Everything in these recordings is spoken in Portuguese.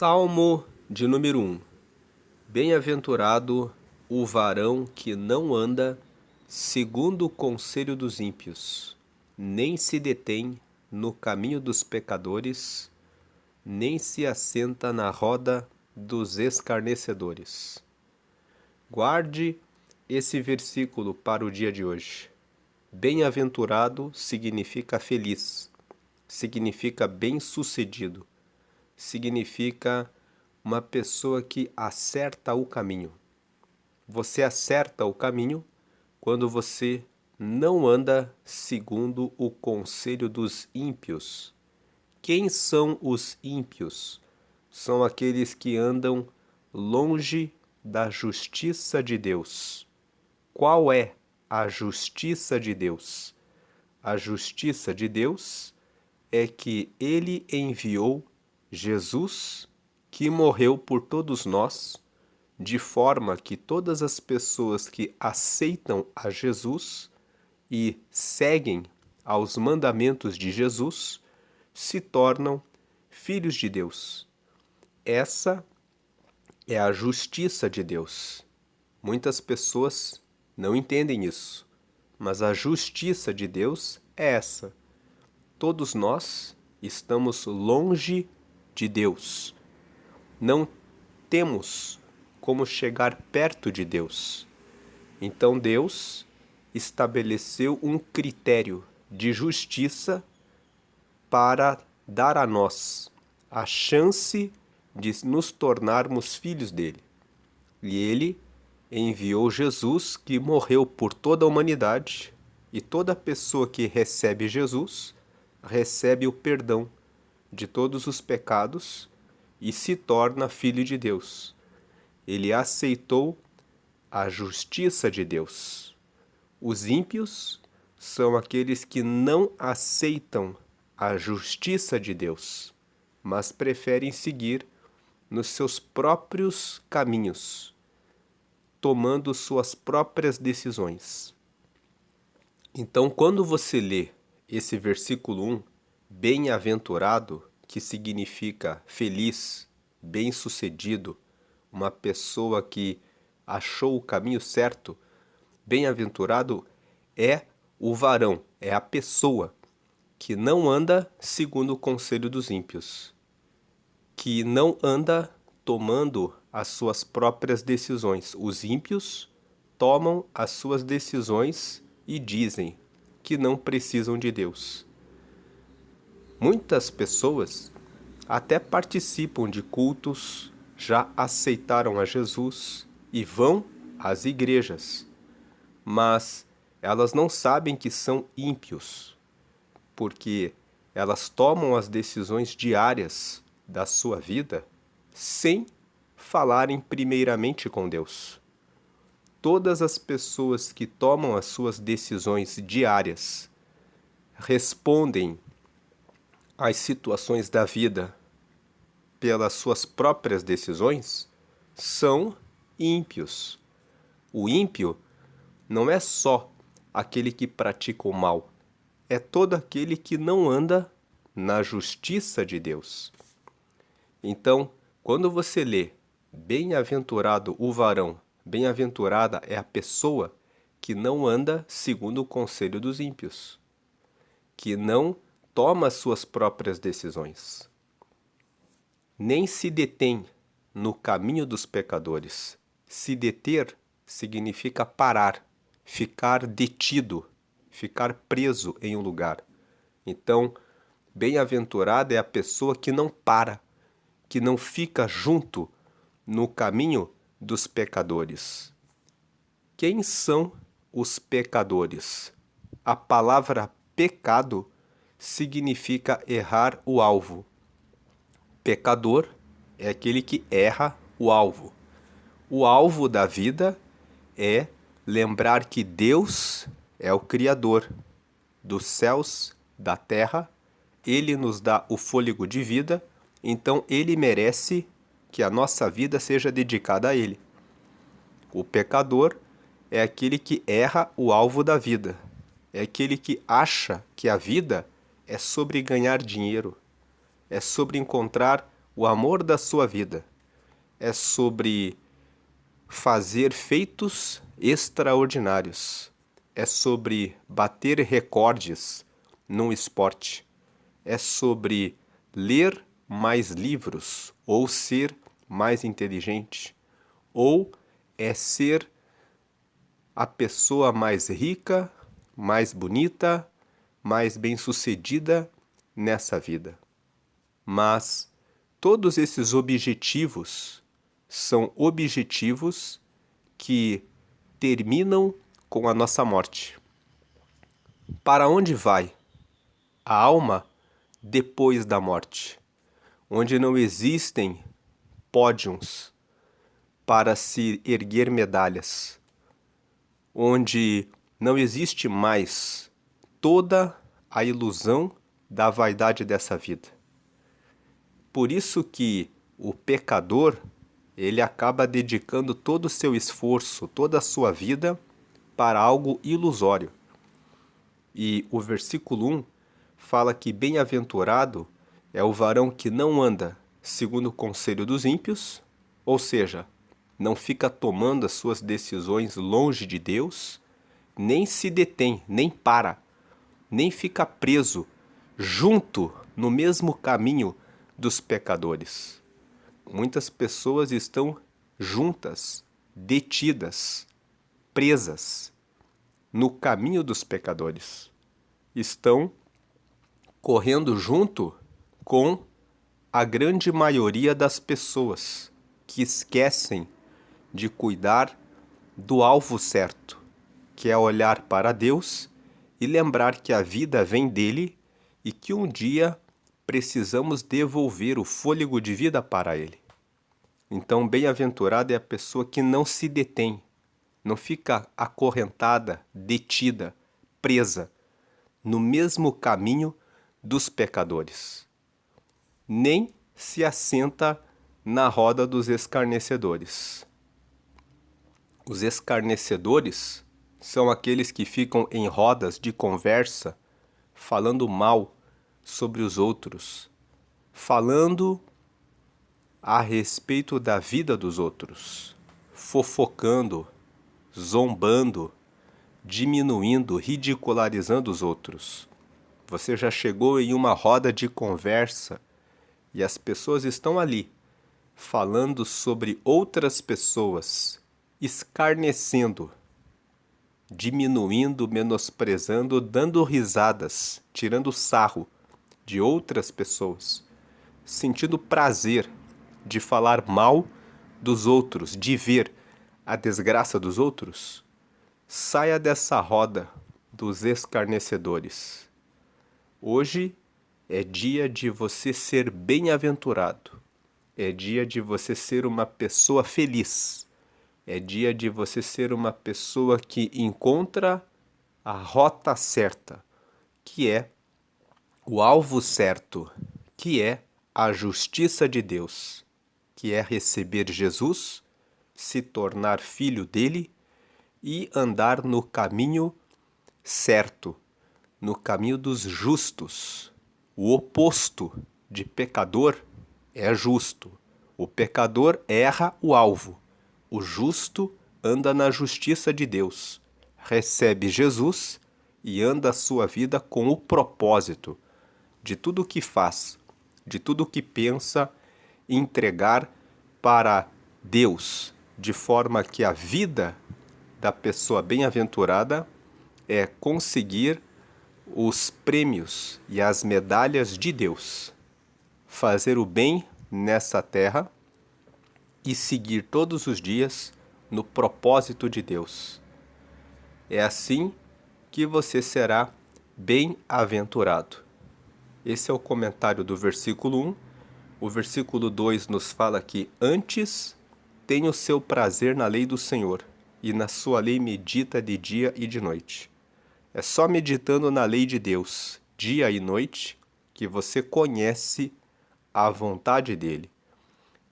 Salmo de número 1. Bem-aventurado o varão que não anda segundo o conselho dos ímpios, nem se detém no caminho dos pecadores, nem se assenta na roda dos escarnecedores. Guarde esse versículo para o dia de hoje. Bem-aventurado significa feliz, significa bem-sucedido, significa uma pessoa que acerta o caminho. Você acerta o caminho quando você não anda segundo o conselho dos ímpios. Quem são os ímpios? São aqueles que andam longe da justiça de Deus. Qual é a justiça de Deus? A justiça de Deus é que Ele enviou Jesus, que morreu por todos nós, de forma que todas as pessoas que aceitam a Jesus e seguem aos mandamentos de Jesus se tornam filhos de Deus. Essa é a justiça de Deus. Muitas pessoas não entendem isso, mas a justiça de Deus é essa. Todos nós estamos longe de Deus. Não temos como chegar perto de Deus. Então Deus estabeleceu um critério de justiça para dar a nós a chance de nos tornarmos filhos dele. E ele enviou Jesus, que morreu por toda a humanidade, e toda pessoa que recebe Jesus recebe o perdão de todos os pecados e se torna filho de Deus. Ele aceitou a justiça de Deus. Os ímpios são aqueles que não aceitam a justiça de Deus, mas preferem seguir nos seus próprios caminhos, tomando suas próprias decisões. Então, quando você lê esse versículo 1, bem-aventurado, que significa feliz, bem-sucedido, uma pessoa que achou o caminho certo, bem-aventurado é o varão, é a pessoa que não anda segundo o conselho dos ímpios, que não anda tomando as suas próprias decisões. Os ímpios tomam as suas decisões e dizem que não precisam de Deus. Muitas pessoas até participam de cultos, já aceitaram a Jesus e vão às igrejas, mas elas não sabem que são ímpios, porque elas tomam as decisões diárias da sua vida sem falarem primeiramente com Deus. Todas as pessoas que tomam as suas decisões diárias respondem às situações da vida pelas suas próprias decisões são ímpios. O ímpio não é só aquele que pratica o mal, é todo aquele que não anda na justiça de Deus. Então, quando você lê bem-aventurado o varão, bem-aventurada é a pessoa que não anda segundo o conselho dos ímpios, que não toma suas próprias decisões, nem se detém no caminho dos pecadores. Se deter significa parar, ficar detido, ficar preso em um lugar. Então, bem-aventurada é a pessoa que não para, que não fica junto no caminho dos pecadores. Quem são os pecadores? A palavra pecado significa errar o alvo. Pecador é aquele que erra o alvo. O alvo da vida é lembrar que Deus é o Criador dos céus, da terra. Ele nos dá o fôlego de vida, então Ele merece que a nossa vida seja dedicada a Ele. O pecador é aquele que erra o alvo da vida. É aquele que acha que a vida é sobre ganhar dinheiro, é sobre encontrar o amor da sua vida. É sobre fazer feitos extraordinários. É sobre bater recordes num esporte. É sobre ler mais livros ou ser mais inteligente. Ou é ser a pessoa mais rica, mais bonita, mais bem-sucedida nessa vida. Mas todos esses objetivos são objetivos que terminam com a nossa morte. Para onde vai a alma depois da morte? Onde não existem pódios para se erguer medalhas, onde não existe mais toda a ilusão da vaidade dessa vida. Por isso que o pecador, ele acaba dedicando todo o seu esforço, toda a sua vida para algo ilusório. E o versículo 1 fala que bem-aventurado é o varão que não anda segundo o conselho dos ímpios, ou seja, não fica tomando as suas decisões longe de Deus, nem se detém, nem para, nem fica preso junto no mesmo caminho dos pecadores. Muitas pessoas estão juntas, detidas, presas no caminho dos pecadores. Estão correndo junto com a grande maioria das pessoas que esquecem de cuidar do alvo certo, que é olhar para Deus e lembrar que a vida vem dele e que um dia precisamos devolver o fôlego de vida para ele. Então, bem-aventurada é a pessoa que não se detém, não fica acorrentada, detida, presa no mesmo caminho dos pecadores, nem se assenta na roda dos escarnecedores. Os escarnecedores são aqueles que ficam em rodas de conversa falando mal sobre os outros, falando a respeito da vida dos outros, fofocando, zombando, diminuindo, ridicularizando os outros. Você já chegou em uma roda de conversa e as pessoas estão ali falando sobre outras pessoas, escarnecendo, diminuindo, menosprezando, dando risadas, tirando sarro de outras pessoas, sentindo prazer de falar mal dos outros, de ver a desgraça dos outros. Saia dessa roda dos escarnecedores. Hoje é dia de você ser bem-aventurado. É dia de você ser uma pessoa feliz. É dia de você ser uma pessoa que encontra a rota certa, que é o alvo certo, que é a justiça de Deus, que é receber Jesus, se tornar filho dele e andar no caminho certo, no caminho dos justos. O oposto de pecador é justo. O pecador erra o alvo. O justo anda na justiça de Deus, recebe Jesus e anda a sua vida com o propósito de tudo o que faz, de tudo o que pensa, entregar para Deus, de forma que a vida da pessoa bem-aventurada é conseguir os prêmios e as medalhas de Deus, fazer o bem nessa terra e seguir todos os dias no propósito de Deus. É assim que você será bem-aventurado. Esse é o comentário do versículo 1. O versículo 2 nos fala que antes tem o seu prazer na lei do Senhor, e na sua lei medita de dia e de noite. É só meditando na lei de Deus, dia e noite, que você conhece a vontade dele.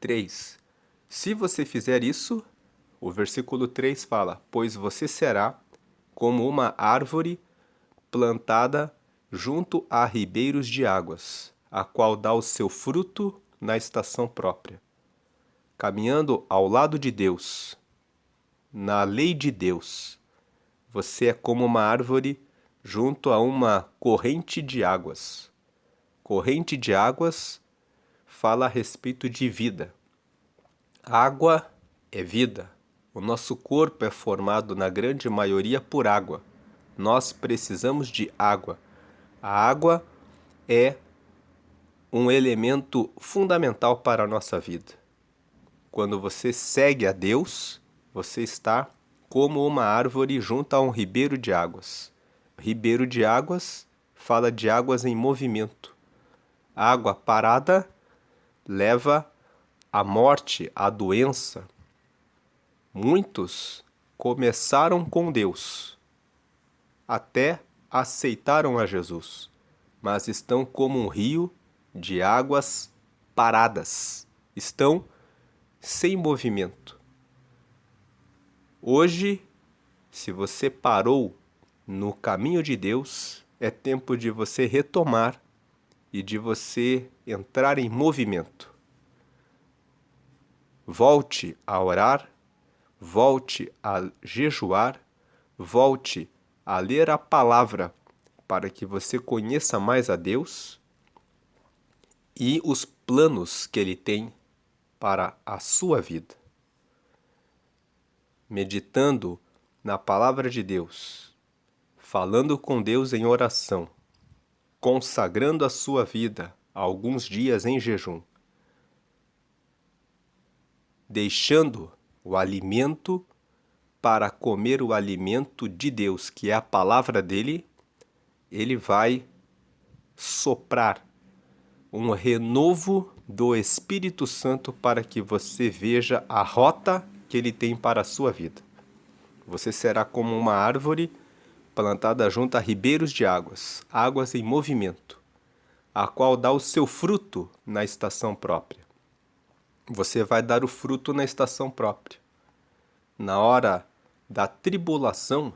3. Se você fizer isso, o versículo 3 fala: pois você será como uma árvore plantada junto a ribeiros de águas, a qual dá o seu fruto na estação própria, caminhando ao lado de Deus, na lei de Deus. Você é como uma árvore junto a uma corrente de águas. Corrente de águas fala a respeito de vida. Água é vida. O nosso corpo é formado, na grande maioria, por água. Nós precisamos de água. A água é um elemento fundamental para a nossa vida. Quando você segue a Deus, você está como uma árvore junto a um ribeiro de águas. Ribeiro de águas fala de águas em movimento. Água parada leva à morte, à doença. Muitos começaram com Deus, até aceitaram a Jesus, mas estão como um rio de águas paradas, estão sem movimento. Hoje, se você parou no caminho de Deus, é tempo de você retomar e de você entrar em movimento. Volte a orar, volte a jejuar, volte a ler a palavra para que você conheça mais a Deus e os planos que Ele tem para a sua vida. Meditando na palavra de Deus, falando com Deus em oração, consagrando a sua vida a alguns dias em jejum, deixando o alimento para comer o alimento de Deus, que é a palavra dele, ele vai soprar um renovo do Espírito Santo para que você veja a rota que ele tem para a sua vida. Você será como uma árvore plantada junto a ribeiros de águas, águas em movimento, a qual dá o seu fruto na estação própria. Você vai dar o fruto na estação própria. Na hora da tribulação,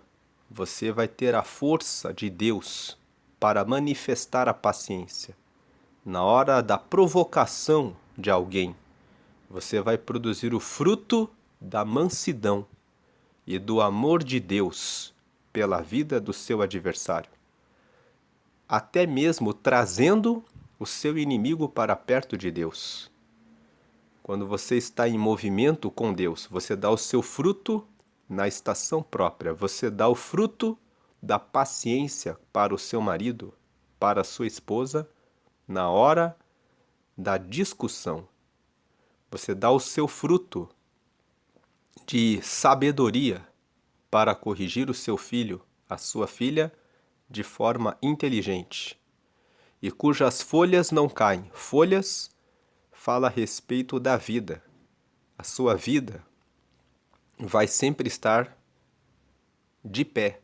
você vai ter a força de Deus para manifestar a paciência. Na hora da provocação de alguém, você vai produzir o fruto da mansidão e do amor de Deus pela vida do seu adversário, até mesmo trazendo o seu inimigo para perto de Deus. Quando você está em movimento com Deus, você dá o seu fruto na estação própria, você dá o fruto da paciência para o seu marido, para a sua esposa, na hora da discussão. Você dá o seu fruto de sabedoria para corrigir o seu filho, a sua filha, de forma inteligente, e cujas folhas não caem. Folhas fala a respeito da vida. A sua vida vai sempre estar de pé,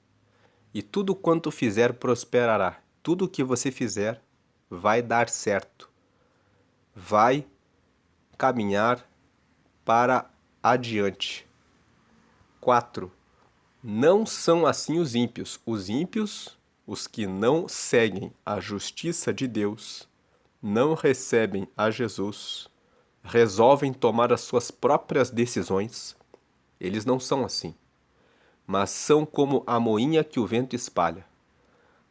e tudo quanto fizer prosperará. Tudo que você fizer vai dar certo, vai caminhar para adiante. 4. Não são assim os ímpios. Os ímpios, os que não seguem a justiça de Deus, não recebem a Jesus, resolvem tomar as suas próprias decisões. Eles não são assim, mas são como a moinha que o vento espalha.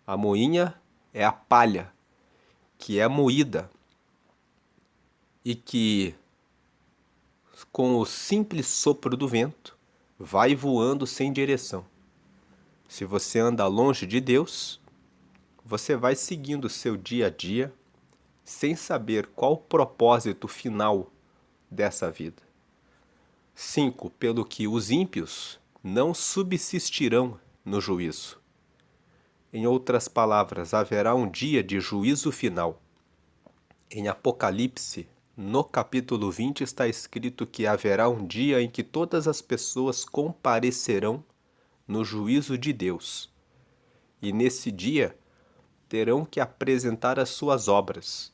A moinha é a palha que é moída e que, com o simples sopro do vento, vai voando sem direção. Se você anda longe de Deus, você vai seguindo o seu dia a dia sem saber qual o propósito final dessa vida. 5. Pelo que os ímpios não subsistirão no juízo. Em outras palavras, haverá um dia de juízo final. Em Apocalipse, no capítulo 20, está escrito que haverá um dia em que todas as pessoas comparecerão no juízo de Deus. E nesse dia terão que apresentar as suas obras.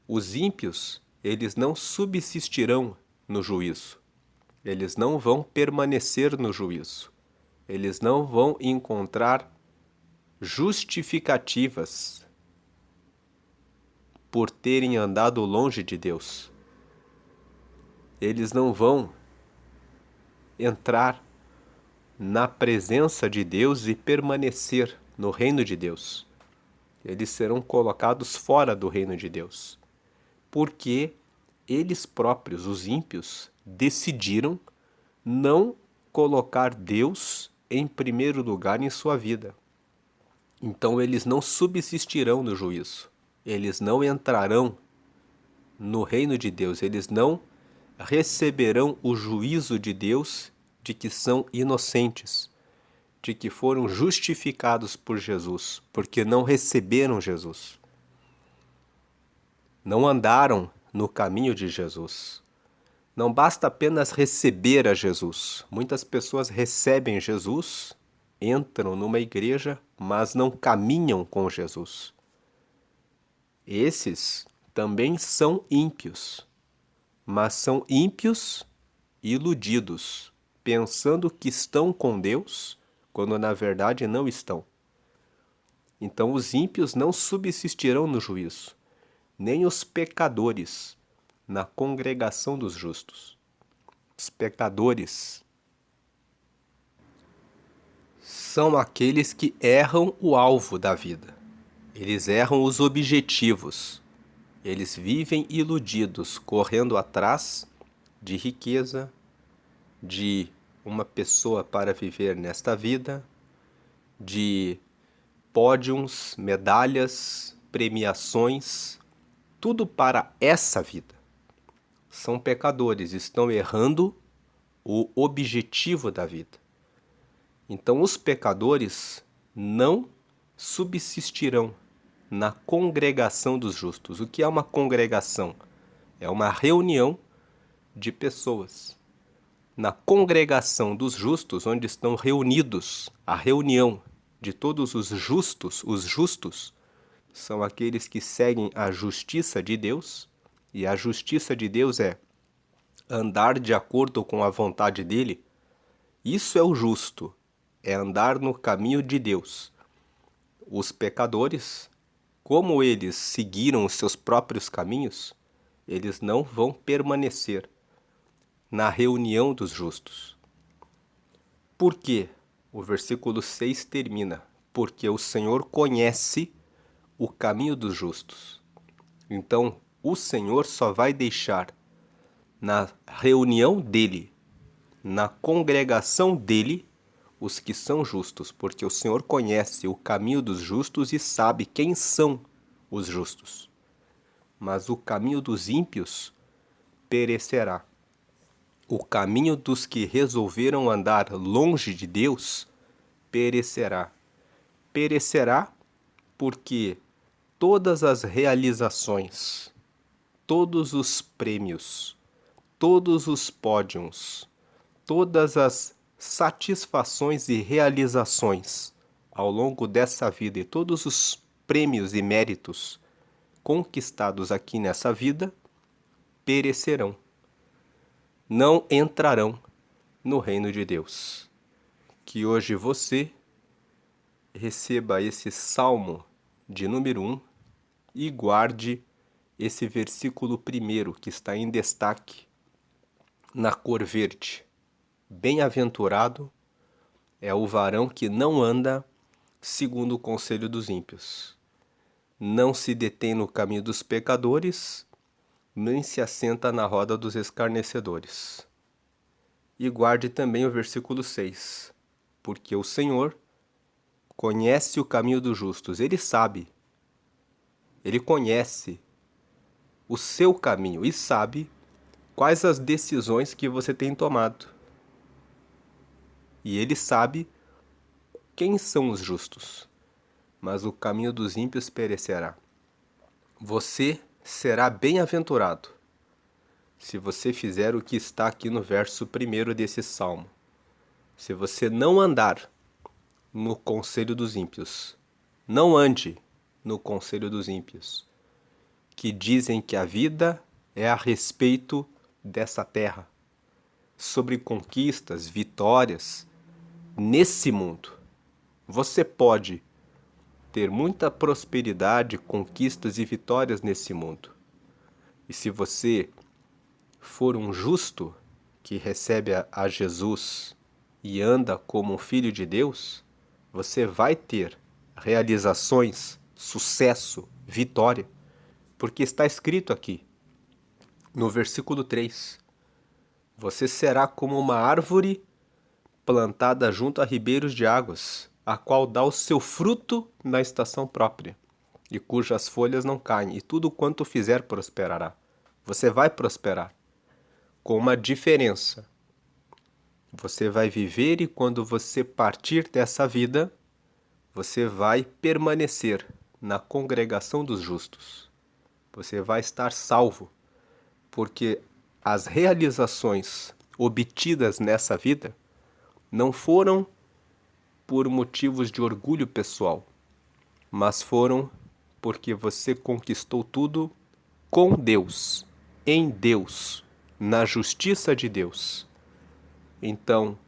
Os ímpios, eles não subsistirão no juízo. Eles não vão permanecer no juízo. Eles não vão encontrar justificativas por terem andado longe de Deus. Eles não vão entrar na presença de Deus e permanecer no reino de Deus. Eles serão colocados fora do reino de Deus, porque eles próprios, os ímpios, decidiram não colocar Deus em primeiro lugar em sua vida. Então eles não subsistirão no juízo, eles não entrarão no reino de Deus, eles não receberão o juízo de Deus de que são inocentes, de que foram justificados por Jesus, porque não receberam Jesus. Não andaram no caminho de Jesus. Não basta apenas receber a Jesus. Muitas pessoas recebem Jesus, entram numa igreja, mas não caminham com Jesus. Esses também são ímpios, mas são ímpios iludidos, pensando que estão com Deus, quando na verdade não estão. Então os ímpios não subsistirão no juízo, nem os pecadores na congregação dos justos. Os pecadores são aqueles que erram o alvo da vida. Eles erram os objetivos. Eles vivem iludidos, correndo atrás de riqueza, de uma pessoa para viver nesta vida, de pódios, medalhas, premiações, tudo para essa vida. São pecadores, estão errando o objetivo da vida. Então os pecadores não subsistirão na congregação dos justos. O que é uma congregação? É uma reunião de pessoas. Na congregação dos justos, onde estão reunidos, a reunião de todos os justos são aqueles que seguem a justiça de Deus, e a justiça de Deus é andar de acordo com a vontade dele. Isso é o justo, é andar no caminho de Deus. Os pecadores, como eles seguiram os seus próprios caminhos, eles não vão permanecer na reunião dos justos. Por quê? O versículo 6 termina: porque o Senhor conhece o caminho dos justos. Então, o Senhor só vai deixar na reunião dele, na congregação dele, os que são justos, porque o Senhor conhece o caminho dos justos e sabe quem são os justos. Mas o caminho dos ímpios perecerá. O caminho dos que resolveram andar longe de Deus perecerá. Perecerá porque todas as realizações, todos os prêmios, todos os pódios, todas as satisfações e realizações ao longo dessa vida e todos os prêmios e méritos conquistados aqui nessa vida perecerão. Não entrarão no reino de Deus. Que hoje você receba esse salmo de número 1 e guarde esse versículo primeiro que está em destaque na cor verde. Bem-aventurado é o varão que não anda segundo o conselho dos ímpios, não se detém no caminho dos pecadores, nem se assenta na roda dos escarnecedores. E guarde também o versículo 6, porque o Senhor conhece o caminho dos justos, ele sabe, ele conhece o seu caminho e sabe quais as decisões que você tem tomado. E ele sabe quem são os justos, mas o caminho dos ímpios perecerá. Você será bem-aventurado se você fizer o que está aqui no verso 1 desse salmo. Se você não andar no conselho dos ímpios, não ande no conselho dos ímpios, que dizem que a vida é a respeito dessa terra, sobre conquistas, vitórias nesse mundo. Você pode ter muita prosperidade, conquistas e vitórias nesse mundo. E se você for um justo que recebe a Jesus e anda como um filho de Deus, você vai ter realizações, sucesso, vitória, porque está escrito aqui, no versículo 3: você será como uma árvore plantada junto a ribeiros de águas, a qual dá o seu fruto na estação própria, e cujas folhas não caem, e tudo quanto fizer prosperará. Você vai prosperar, com uma diferença. Você vai viver e quando você partir dessa vida, você vai permanecer na congregação dos justos. Você vai estar salvo, porque as realizações obtidas nessa vida não foram por motivos de orgulho pessoal, mas foram porque você conquistou tudo com Deus, em Deus, na justiça de Deus. Então,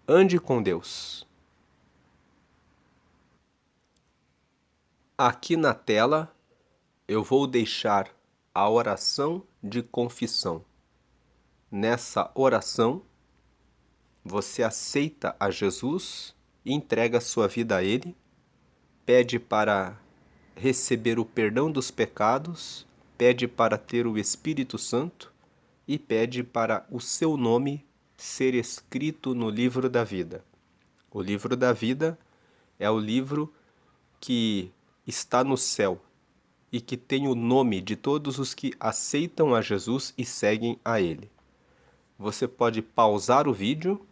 ande com Deus. Aqui na tela eu vou deixar a oração de confissão. Nessa oração, você aceita a Jesus, entrega sua vida a Ele, pede para receber o perdão dos pecados, pede para ter o Espírito Santo e pede para o seu nome ser escrito no livro da vida. O livro da vida é o livro que está no céu e que tem o nome de todos os que aceitam a Jesus e seguem a Ele. Você pode pausar o vídeo,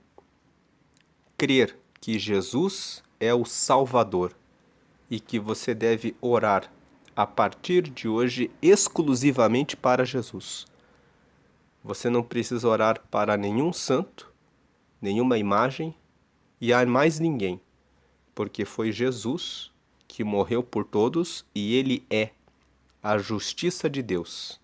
crer que Jesus é o Salvador e que você deve orar a partir de hoje exclusivamente para Jesus. Você não precisa orar para nenhum santo, nenhuma imagem e a mais ninguém, porque foi Jesus que morreu por todos e Ele é a justiça de Deus.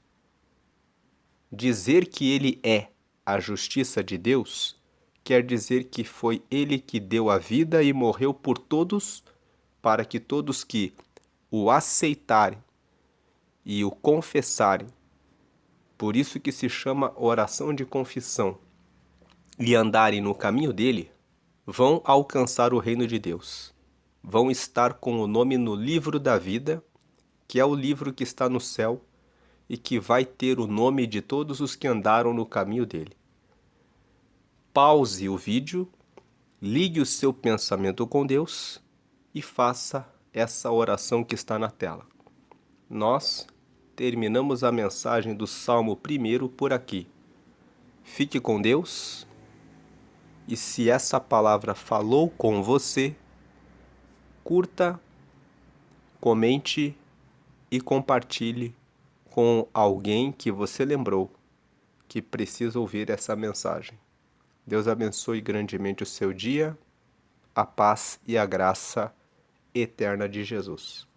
Dizer que Ele é a justiça de Deus quer dizer que foi Ele que deu a vida e morreu por todos, para que todos que o aceitarem e o confessarem, por isso que se chama oração de confissão, e andarem no caminho dele, vão alcançar o reino de Deus. Vão estar com o nome no livro da vida, que é o livro que está no céu e que vai ter o nome de todos os que andaram no caminho dele. Pause o vídeo, ligue o seu pensamento com Deus e faça essa oração que está na tela. Nós terminamos a mensagem do Salmo 1 por aqui. Fique com Deus e se essa palavra falou com você, curta, comente e compartilhe com alguém que você lembrou que precisa ouvir essa mensagem. Deus abençoe grandemente o seu dia, a paz e a graça eterna de Jesus.